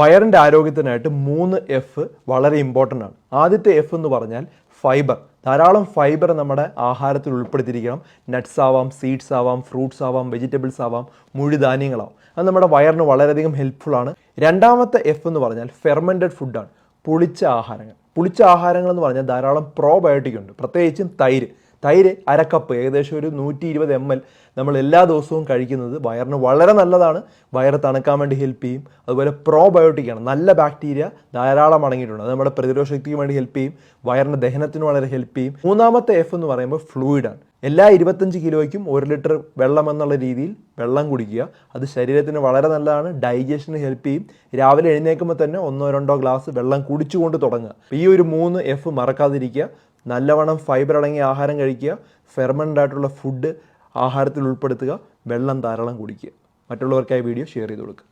വയറിൻ്റെ ആരോഗ്യത്തിനായിട്ട് 3 എഫ് വളരെ ഇമ്പോർട്ടൻ്റ് ആണ്. ആദ്യത്തെ എഫ് എന്ന് പറഞ്ഞാൽ ഫൈബർ. ധാരാളം ഫൈബർ നമ്മുടെ ആഹാരത്തിൽ ഉൾപ്പെടുത്തിയിരിക്കണം. നട്ട്സ് ആവാം, സീഡ്സ് ആവാം, ഫ്രൂട്ട്സ് ആവാം, വെജിറ്റബിൾസ് ആവാം, മുഴുധാന്യങ്ങളാവും. അത് നമ്മുടെ വയറിന് വളരെയധികം ഹെൽപ്ഫുൾ ആണ്. രണ്ടാമത്തെ എഫ് എന്ന് പറഞ്ഞാൽ ഫെർമെൻറ്റഡ് ഫുഡാണ്, പുളിച്ച ആഹാരങ്ങൾ. പുളിച്ച ആഹാരങ്ങൾ എന്ന് പറഞ്ഞാൽ ധാരാളം പ്രോബയോട്ടിക് ഉണ്ട്. പ്രത്യേകിച്ചും തൈര് അരക്കപ്പ്, ഏകദേശം ഒരു 120 ml നമ്മൾ എല്ലാ ദിവസവും കഴിക്കുന്നത് വയറിന് വളരെ നല്ലതാണ്. വയറ് തണുക്കാൻ വേണ്ടി ഹെൽപ്പ് ചെയ്യും. അതുപോലെ പ്രോബയോട്ടിക്കാണ്, നല്ല ബാക്ടീരിയ ധാരാളം അടങ്ങിയിട്ടുണ്ട്. അത് നമ്മുടെ പ്രതിരോധ ശക്തിക്ക് വേണ്ടി ഹെൽപ്പ് ചെയ്യും. വയറിൻ്റെ ദഹനത്തിന് വളരെ ഹെൽപ്പ് ചെയ്യും. മൂന്നാമത്തെ എഫ് എന്ന് പറയുമ്പോൾ ഫ്ലൂയിഡാണ്. എല്ലാ 25 കിലോയ്ക്കും 1 ലിറ്റർ വെള്ളം എന്നുള്ള രീതിയിൽ വെള്ളം കുടിക്കുക. അത് ശരീരത്തിന് വളരെ നല്ലതാണ്, ഡൈജഷന് ഹെൽപ്പ് ചെയ്യും. രാവിലെ എഴുന്നേൽക്കുമ്പോൾ തന്നെ 1-2 ഗ്ലാസ് വെള്ളം കുടിച്ചുകൊണ്ട് തുടങ്ങുക. ഈ ഒരു 3 എഫ് മറക്കാതിരിക്കുക. നല്ലവണ്ണം ഫൈബർ അടങ്ങിയ ആഹാരം കഴിക്കുക, ഫെർമെൻ്റ് ആയിട്ടുള്ള ഫുഡ് ആഹാരത്തിൽ ഉൾപ്പെടുത്തുക, വെള്ളം ധാരാളം കുടിക്കുക. മറ്റുള്ളവർക്കായി വീഡിയോ ഷെയർ ചെയ്ത് കൊടുക്കുക.